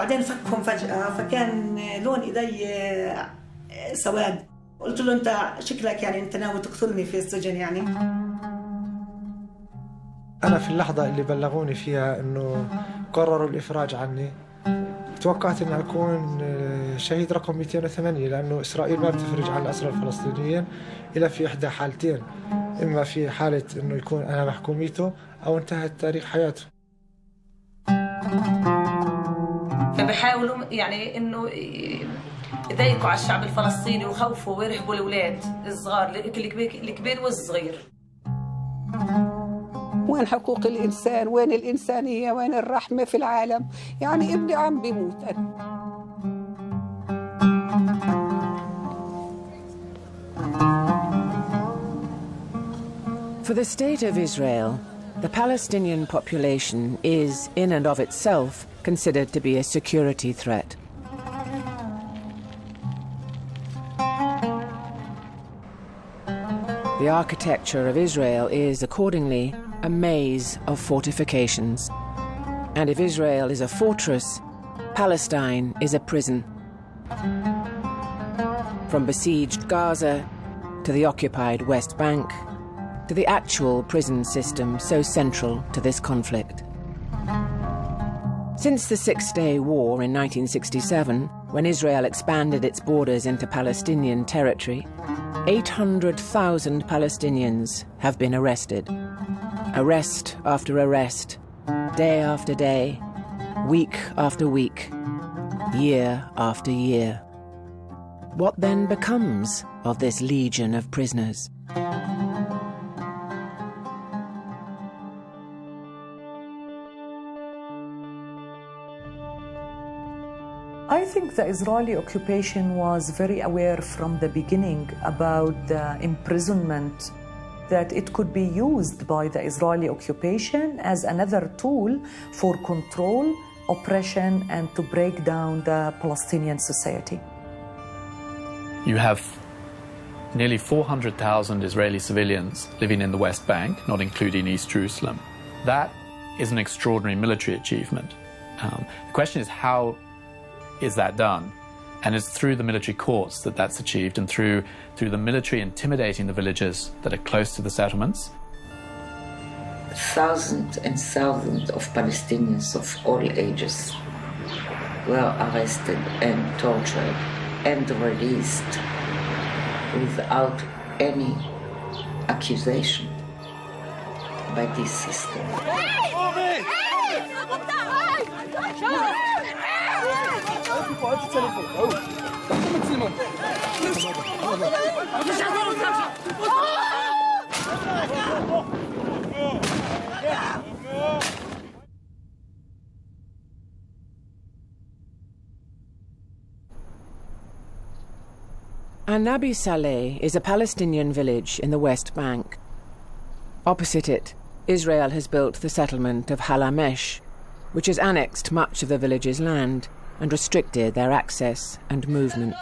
بعدين فكهم فجأة، فكان لون إيدي سواد. قلت له أنت شكلك يعني أنت ناوي تقتلني في السجن يعني. أنا في اللحظة اللي بلغوني فيها إنه قرروا الإفراج عني توقعت أن أكون شهيد رقم 208، لأنه إسرائيل ما بتفرج عن الأسرى الفلسطينيين إلا في إحدى حالتين، إما في حالة أنه يكون أنا محكوميته أو انتهت تاريخ حياته. فبحاولوا يعني إنه يضايقوا على الشعب الفلسطيني ويخوفوا ويرهبوا الأولاد الصغار، الكبير والصغير. وين حقوق الإنسان؟ وين الإنسانية؟ وين الرحمة في العالم؟ يعني ابني عم بيموت أنا. For the state of Israel, the Palestinian population is, in and of itself, considered to be a security threat. The architecture of Israel is, accordingly, a maze of fortifications. And if Israel is a fortress, Palestine is a prison. From besieged Gaza to the occupied West Bank to the actual prison system so central to this conflict. Since the Six-Day War in 1967, when Israel expanded its borders into Palestinian territory, 800,000 Palestinians have been arrested. Arrest after arrest, day after day, week after week, year after year. What then becomes of this legion of prisoners? I think the Israeli occupation was very aware from the beginning about the imprisonment, that it could be used by the Israeli occupation as another tool for control, oppression, and to break down the Palestinian society. You have nearly 400,000 Israeli civilians living in the West Bank, not including East Jerusalem. That is an extraordinary military achievement. The question is, how is that done? And it's through the military courts that that's achieved, and through the military intimidating the villages that are close to the settlements. Thousands and thousands of Palestinians of all ages were arrested and tortured and released without any accusation by this system. Nabi Saleh is a Palestinian village in the West Bank. Opposite it, Israel has built the settlement of Halamesh, which has annexed much of the village's land and restricted their access and movement.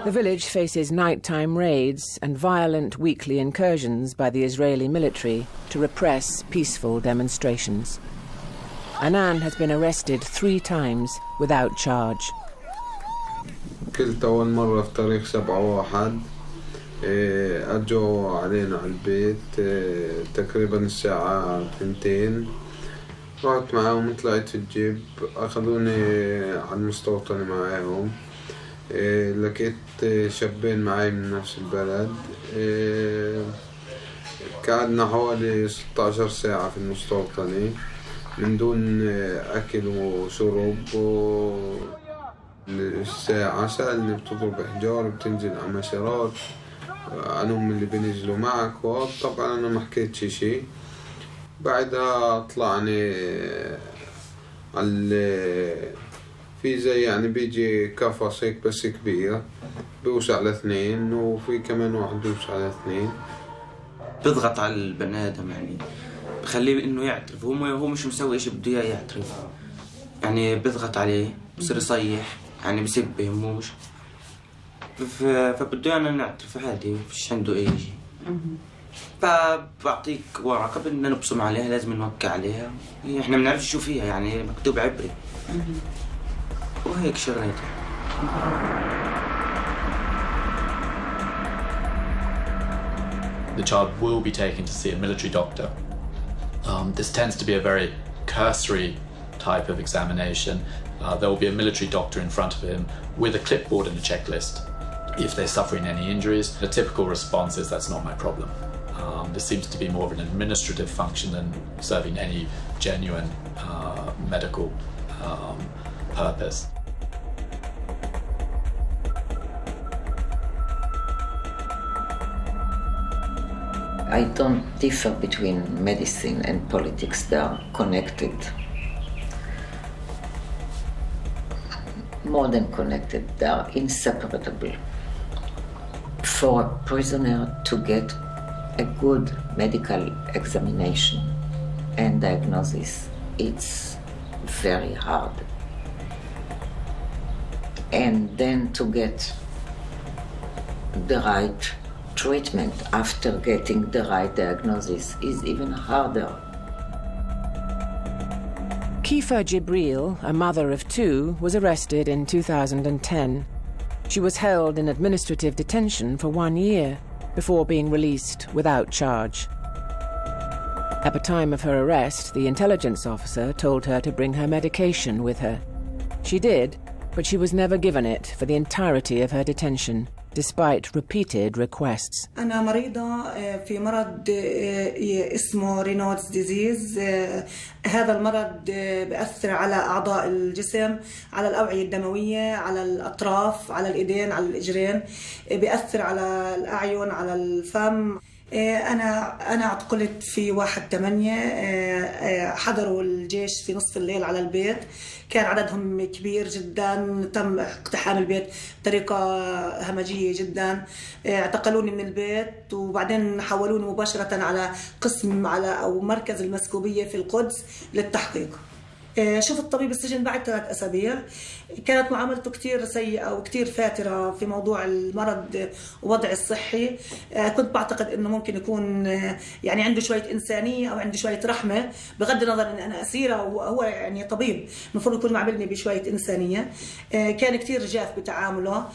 The village faces nighttime raids and violent weekly incursions by the Israeli military to repress peaceful demonstrations. Anan has been arrested 3 times without charge. كلت أول مرة في تاريخ 7/1 أجوا علينا على البيت تقريبا الساعة 2. رحت معاهم طلعت في الجيب أخذوني على المستوطنة معاهم. لقيت شابين معاي من نفس البلد. قعدنا حوالي 16 ساعة في المستوطنة من دون أكل وشرب. الساعة سألني بتضرب إحجار بتنزل على مسيرات عنهم اللي بينزلوا معك، وطبعا أنا ما حكيتش شيء. بعدها طلعني على في زي يعني بيجي قفص هيك بس كبير بيوسع على 2، وفي كمان واحد بيوسع على 2. بيضغط على البني آدم، يعني بخليه إنه يعترف. هو مش مسوي إشي بده إياه يعترف، يعني بيضغط عليه بصير يصيح، يعني بسب بيهموش، فبده يعني نعترف عادي، فيش عنده أي شيء. فبعطيك ورقة بدنا نبصم عليها، لازم نوقع عليها، احنا ما بنعرفش شو فيها يعني مكتوب عبري وهيك شغلتها. The child will be taken to see a military doctor. This tends to be a very cursory type of examination. There will be a military doctor in front of him with a clipboard and a checklist. If they're suffering any injuries, the typical response is that's not my problem. This seems to be more of an administrative function than serving any genuine medical purpose. I don't differ between medicine and politics. They are connected. More than connected, they are inseparable. For a prisoner to get a good medical examination and diagnosis, it's very hard. And then to get the right treatment after getting the right diagnosis is even harder. Kifa Jibril, a mother of two, was arrested in 2010. She was held in administrative detention for 1 year before being released without charge. At the time of her arrest, the intelligence officer told her to bring her medication with her. She did, but she was never given it for the entirety of her detention, despite repeated requests. أنا مريضة في مرض اسمه رينودز ديزيز. هذا المرض بيأثر على أعضاء الجسم، على الأوعية الدموية، على الأطراف، على الإيدين، على الإجرين، بيأثر على الأعين، على الفم. أنا اعتقلت في 1/8. حضروا الجيش في نصف الليل على البيت، كان عددهم كبير جدا، تم اقتحام البيت بطريقة همجية جدا. اعتقلوني من البيت وبعدين حولوني مباشرة على قسم أو مركز المسكوبية في القدس للتحقيق. شفت طبيب السجن بعد 3 أسابيع. كانت معاملته كتير سيئة وكتير فاترة في موضوع المرض ووضع الصحي. كنت بعتقد إنه ممكن يكون يعني عنده شوية إنسانية أو عنده شوية رحمة، بغض النظر إن أنا أسيرة وهو يعني طبيب، المفروض يكون معاملني بشوية إنسانية. كان كتير جاف بتعامله.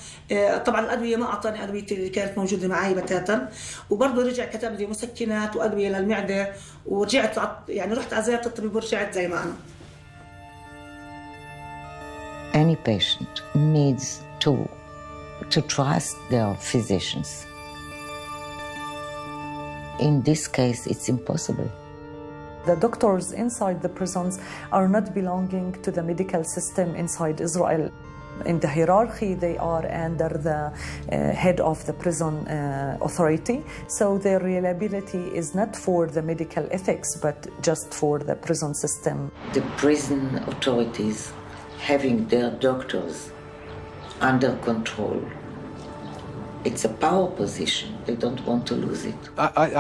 طبعا الأدوية ما أعطاني أدوية اللي كانت موجودة معي بتاتا، وبرضه رجع كتب لي مسكنات وأدوية للمعدة، ورجعت يعني رحت على زيارة الطبيب ورجعت زي ما أنا. Any patient needs to trust their physicians. In this case, it's impossible. The doctors inside the prisons are not belonging to the medical system inside Israel. In the hierarchy, they are under the head of the prison authority, so their reliability is not for the medical ethics, but just for the prison system. The prison authorities having their doctors under control, it's a power position. They don't want to lose it.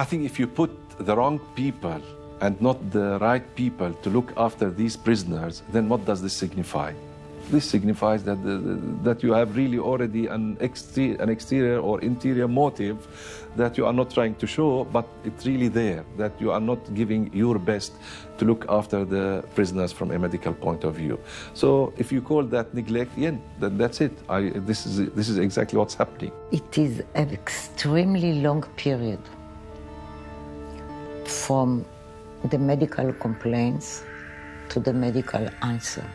I think if you put the wrong people and not the right people to look after these prisoners, then what does this signify? This signifies that you have really already an exterior or interior motive that you are not trying to show, but it's really there, that you are not giving your best to look after the prisoners from a medical point of view. So if you call that neglect, yeah, that's it. This is exactly what's happening. It is an extremely long period from the medical complaints to the medical answer.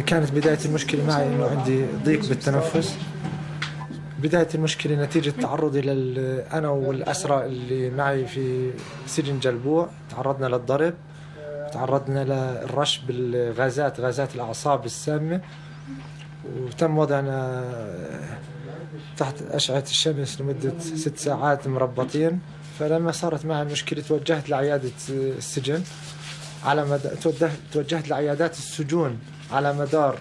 كانت بداية المشكلة معي إنه عندي ضيق بالتنفس. بداية المشكلة نتيجة تعرضي أنا والأسرى اللي معي في سجن جلبوع، تعرضنا للضرب، تعرضنا للرش بالغازات، غازات الأعصاب السامة، وتم وضعنا تحت أشعة الشمس لمدة 6 ساعات مربطين. فلما صارت معي المشكلة توجهت لعيادة السجن توجهت لعيادات السجون على مدار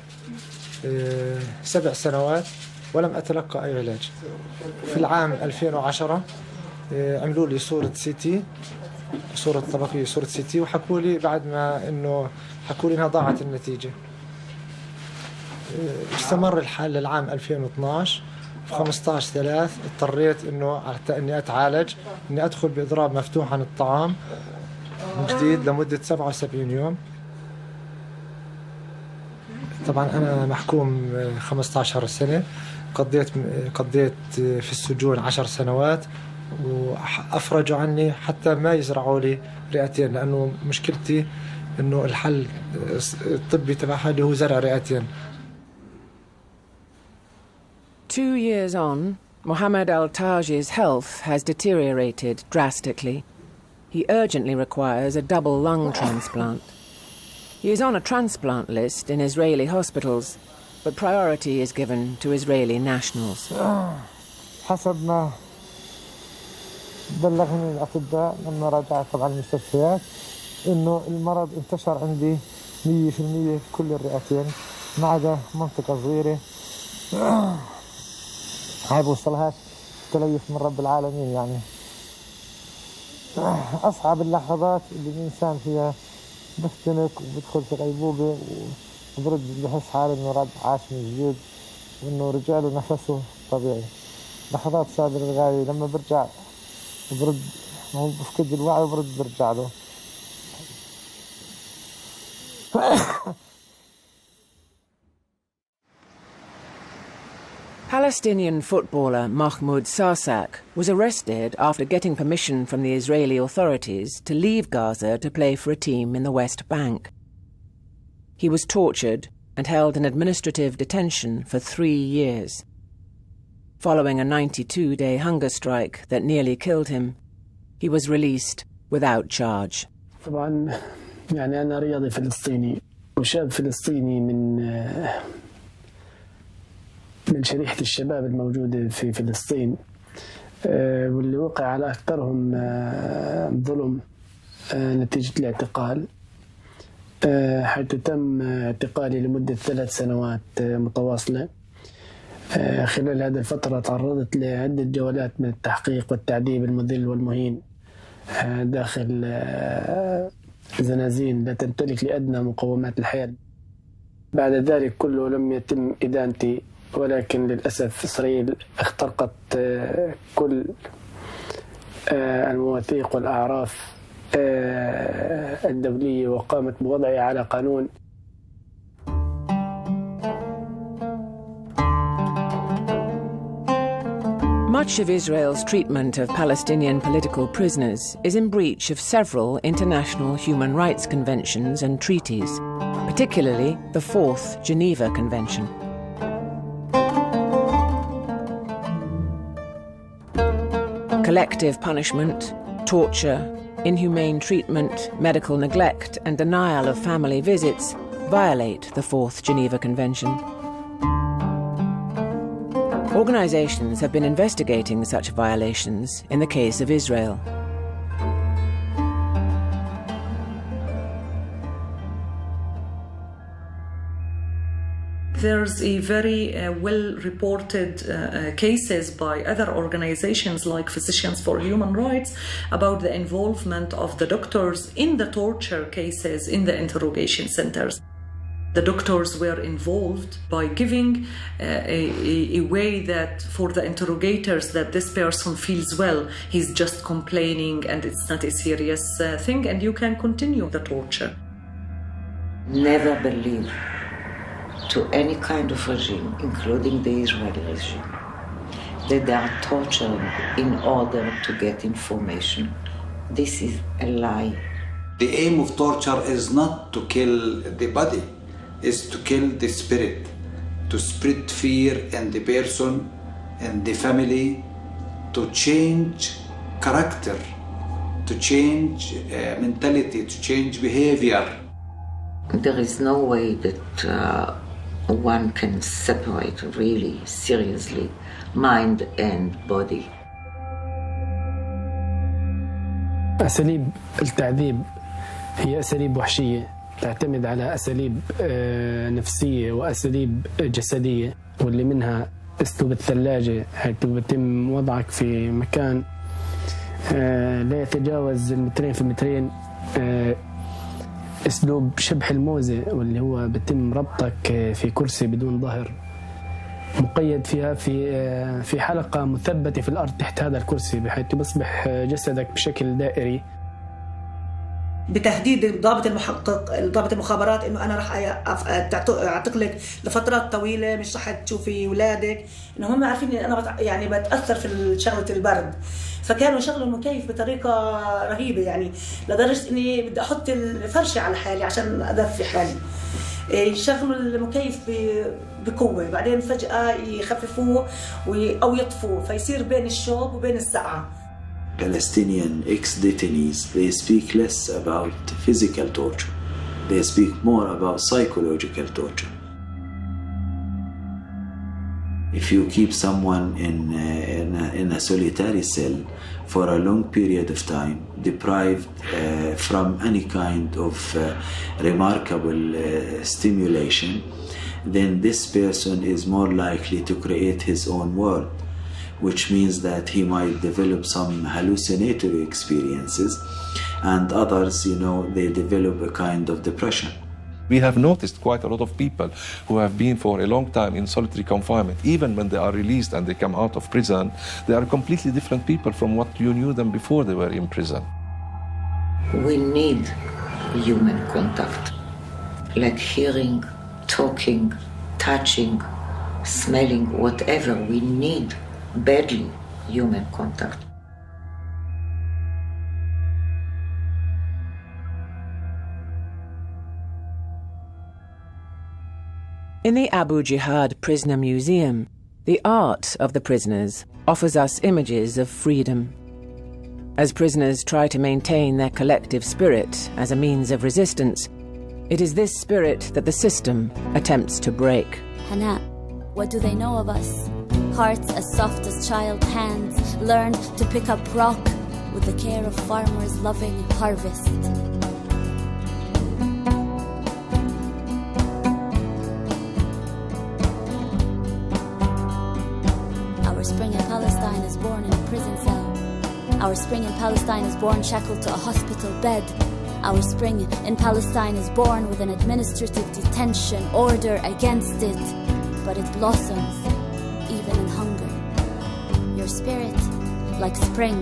7 سنوات ولم أتلقى أي علاج. في العام 2010 عملوا لي صورة CT صورة طبقية صورة CT، وحكوا لي بعد ما إنه حكوا لي إنها ضاعت النتيجة. استمر الحال للعام 2012. في 15/3 اضطريت إنه حتى إني أتعالج إني أدخل بإضراب مفتوح عن الطعام من جديد لمدة 77 يوم. طبعا أنا محكوم 15 سنة، قضيت في السجون 10 سنوات، وأفرجوا عني حتى ما يزرعوا لي رئتين، لأنه مشكلتي إنه الحل الطبي تبعها اللي هو زرع رئتين. 2 years on, Mohammed Al-Taj's health has deteriorated drastically. He urgently requires a double lung transplant. He is on a transplant list in Israeli hospitals, but priority is given to Israeli nationals. حسب ما بلغني الأطباء لما رجعت طبعا المستشفيات إنه المرض انتشر عندي 100% في كل الرئتين ما عدا منطقة صغيرة هاي بوصلهاش تليف من رب العالمين. يعني أصعب اللحظات اللي الإنسان فيها بختنق وبدخل في غيبوبة وبرد بحس حالي إنه رد عاش من جديد وإنه رجع له نفسه طبيعي. لحظات صادرة للغاية لما برجع برد بفقد الوعي وبرد برجع له. Palestinian footballer Mahmoud Sarsak was arrested after getting permission from the Israeli authorities to leave Gaza to play for a team in the West Bank. He was tortured and held in administrative detention for 3 years. Following a 92-day hunger strike that nearly killed him, he was released without charge. طبعا يعني أنا رياضي فلسطيني وشاب فلسطيني من شريحة الشباب الموجودة في فلسطين، واللي وقع على أكثرهم ظلم نتيجة الاعتقال، حيث تم اعتقالي لمدة 3 سنوات متواصلة. خلال هذه الفترة تعرضت لعدة جولات من التحقيق والتعذيب المذل والمهين داخل زنازين لا تمتلك لأدنى مقومات الحياة. بعد ذلك كله لم يتم إدانتي، ولكن للأسف إسرائيل اخترقت كل المواثيق والأعراف الدولية وقامت بوضعها على قانون. Much of Israel's treatment of Palestinian political prisoners is in breach of several international human rights conventions and treaties, particularly the 4th Geneva Convention. Collective punishment, torture, inhumane treatment, medical neglect, and denial of family visits violate the 4th Geneva Convention. Organizations have been investigating such violations in the case of Israel. There's a very well-reported cases by other organizations like Physicians for Human Rights about the involvement of the doctors in the torture cases in the interrogation centers. The doctors were involved by giving a way that for the interrogators that this person feels well, he's just complaining and it's not a serious thing and you can continue the torture. Never believe to any kind of regime, including the Israeli regime, that they are torturing in order to get information. This is a lie. The aim of torture is not to kill the body, is to kill the spirit, to spread fear in the person and the family, to change character, to change mentality, to change behavior. There is no way that one can separate really seriously mind and body. أساليب التعذيب هي أساليب وحشية تعتمد على أساليب نفسية وأساليب جسدية، واللي منها أسلوب الثلاجة، حيث يتم وضعك في مكان لا يتجاوز المترين في المترين، أسلوب شبح الموزة واللي هو بتم ربطك في كرسي بدون ظهر مقيد فيها في حلقة مثبتة في الأرض تحت هذا الكرسي، بحيث يصبح جسدك بشكل دائري. بتهديد ضابط المخابرات انه انا راح اعتق لك لفترات طويله، مش راح تشوفي اولادك، انه هم عارفين ان انا يعني بتاثر في شغله البرد، فكانوا يشغلوا المكيف بطريقه رهيبه، يعني لدرجه اني بدي احط الفرشه على حالي عشان ادفي حالي. يشغلوا المكيف بقوه، بعدين فجاه يخففوه او يطفوه، فيصير بين الشوب وبين السقعه. Palestinian ex-detainees, they speak less about physical torture. They speak more about psychological torture. If you keep someone in a solitary cell for a long period of time, deprived from any kind of remarkable stimulation, then this person is more likely to create his own world, which means that he might develop some hallucinatory experiences, and others, they develop a kind of depression. We have noticed quite a lot of people who have been for a long time in solitary confinement. Even when they are released and they come out of prison, they are completely different people from what you knew them before they were in prison. We need human contact, like hearing, talking, touching, smelling, whatever. We need badly human contact. In the Abu Jihad Prisoner Museum, the art of the prisoners offers us images of freedom. As prisoners try to maintain their collective spirit as a means of resistance, it is this spirit that the system attempts to break. Hana, what do they know of us? Hearts as soft as child hands learn to pick up rock with the care of farmers loving harvest. Our spring in Palestine is born in a prison cell. Our spring in Palestine is born shackled to a hospital bed. Our spring in Palestine is born with an administrative detention order against it, but it blossoms even in hunger. Your spirit, like spring,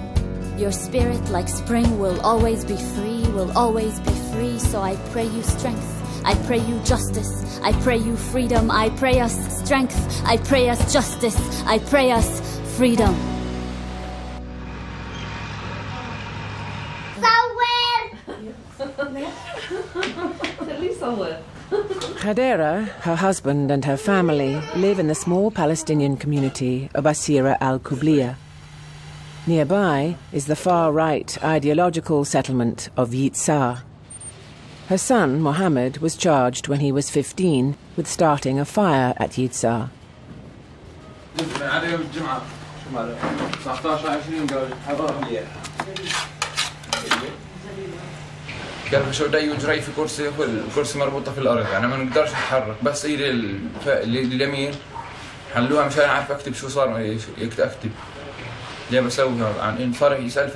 your spirit, like spring, will always be free, will always be free. So I pray you strength, I pray you justice, I pray you freedom, I pray us strength, I pray us justice, I pray us freedom. Hadera, her husband and her family live in the small Palestinian community of Asira al-Kubliya. Nearby is the far-right ideological settlement of Yitzhar. Her son, Mohammed, was charged when he was 15 with starting a fire at Yitzhar. قال شو دايو جري في كرسي، الكرسي مربوطه في الارض، يعني ما نقدرش نتحرك، بس ايدي اليمين حلوها مشان اعرف اكتب شو صار اكتب. ليه بسويها؟ يعني فرح يسال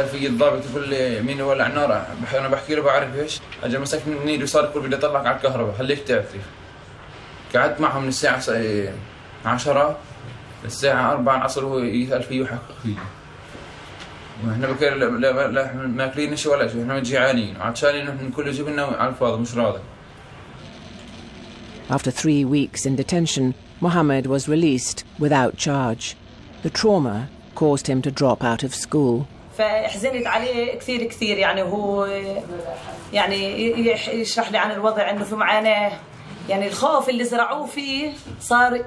فيي الضابط يقول لي مين ولع النار، انا بحكي له بعرفش، اجى مسكني من ايدي وصار يقول بدي اطلعك على الكهرباء، خليك تعرف. قعدت معهم من الساعه 10 للساعه 4 العصر وهو يسال فيي ويحقق فيي. احنا بكير لا ماكلينش ولا شيء، احنا جيعانين وعطشانين، احنا كله جبنا على الفاضي مش راضي. After 3 weeks in detention, Mohammed was released without charge. The trauma caused him to drop out of school. فحزنت عليه كثير يعني، وهو يعني يشرح لي عن الوضع انه في معاناة، يعني الخوف اللي زرعوه فيه صار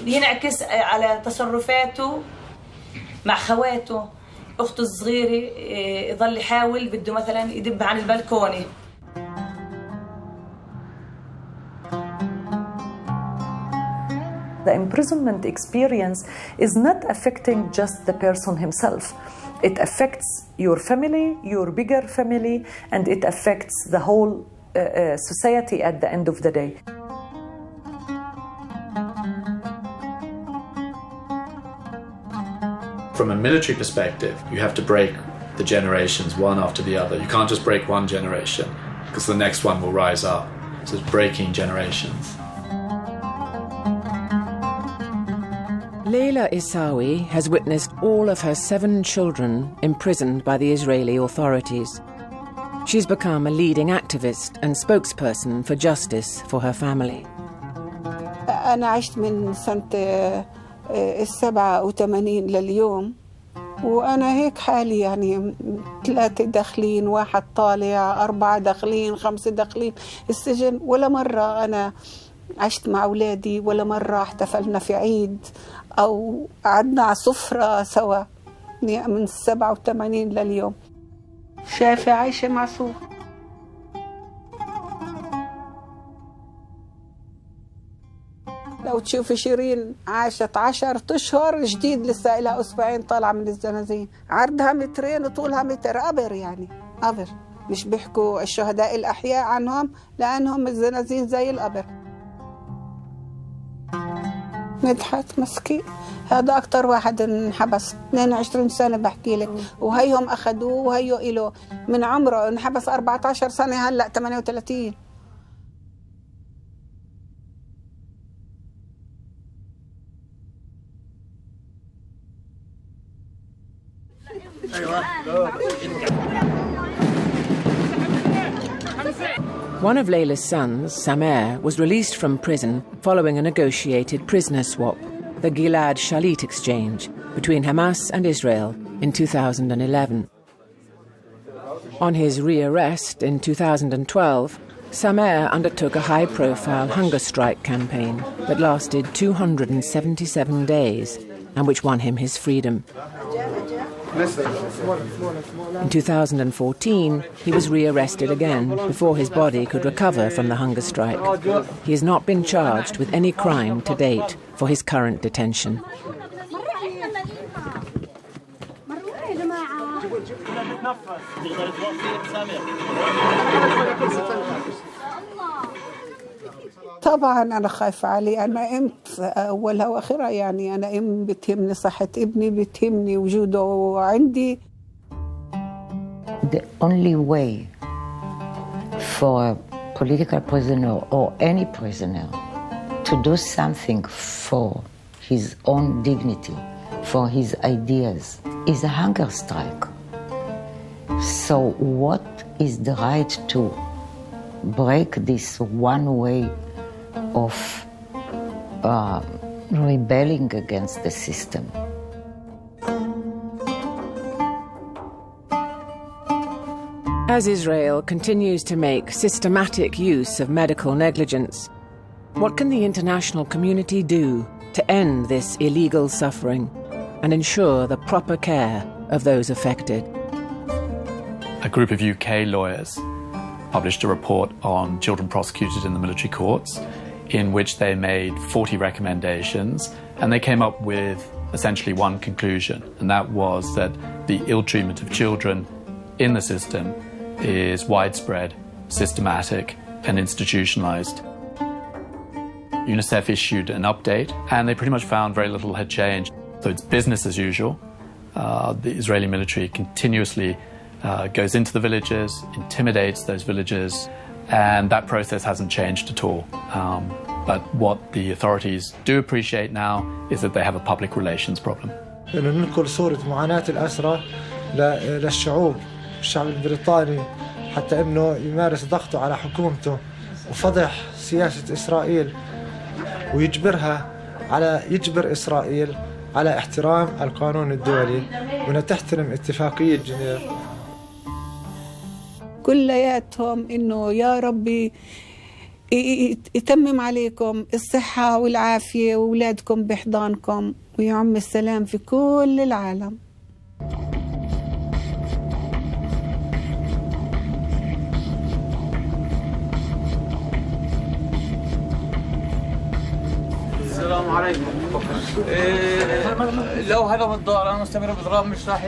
ينعكس على تصرفاته مع خواته. أخته الصغيرة يظل يحاول بده مثلا يدب عن البلكونة. The imprisonment experience is not affecting just the person himself. It affects your family, your bigger family, and it affects the whole society at the end of the day. from a military perspective, you have to break the generations one after the other. You can't just break one generation because the next one will rise up. So it's breaking generations. Leila Isawi has witnessed all of her 7 children imprisoned by the Israeli authorities. She's become a leading activist and spokesperson for justice for her family. أنا عشت من سنة 87 لليوم وأنا هيك حالي يعني 3 داخلين 1 طالع 4 داخلين 5 داخلين السجن. ولا مرة أنا عشت مع أولادي ولا مرة احتفلنا في عيد أو قعدنا على سفرة سوا من 87 لليوم. شايفة عايشة معصوم. لو تشوفي شيرين عاشت 10 أشهر جديد لسه لها أسبوعين طالعة من الزنازين. عرضها 2 متر وطولها 1 متر. قبر يعني قبر. مش بيحكوا الشهداء الأحياء عنهم لأنهم الزنازين زي القبر. مدحت مسكين هذا أكتر واحد انحبس 22 سنة بحكي لك وهيهم أخذوه وهيو إله من عمره انحبس 14 سنة هلأ 38. One of Leila's sons, Samer, was released from prison following a negotiated prisoner swap, the Gilad Shalit exchange, between Hamas and Israel in 2011. On his rearrest in 2012, Samer undertook a high-profile hunger strike campaign that lasted 277 days and which won him his freedom. In 2014, he was rearrested again before his body could recover from the hunger strike. He has not been charged with any crime to date for his current detention. طبعا أنا خايفة عليه. أنا قمت أولها وآخرها يعني أنا بتهمني صحة ابني بتهمني وجوده عندي. The only way for a political prisoner or any prisoner to do something for his own dignity, for his ideas, is a hunger strike. So what is the right to break this one way of rebelling against the system? As Israel continues to make systematic use of medical negligence, what can the international community do to end this illegal suffering and ensure the proper care of those affected? A group of UK lawyers published a report on children prosecuted in the military courts in which they made 40 recommendations, and they came up with essentially one conclusion, and that was that the ill treatment of children in the system is widespread, systematic, and institutionalized. UNICEF issued an update, and they pretty much found very little had changed. So it's business as usual. The Israeli military continuously goes into the villages, intimidates those villages, and that process hasn't changed at all. But what the authorities do appreciate now is that they have a public relations problem. ننقل صورة معاناة الأسرى للشعوب، الشعب البريطاني، حتى إنه يمارس ضغطه على حكومته وفضح سياسة إسرائيل ويجبر إسرائيل على احترام القانون الدولي وأن تحترم اتفاقية جنيف. كلياتهم إنه يا ربي يتمم عليكم الصحة والعافية وأولادكم بحضانكم ويعم السلام في كل العالم. السلام عليكم. لو هذا الدار انا مستمر بضرب مش راح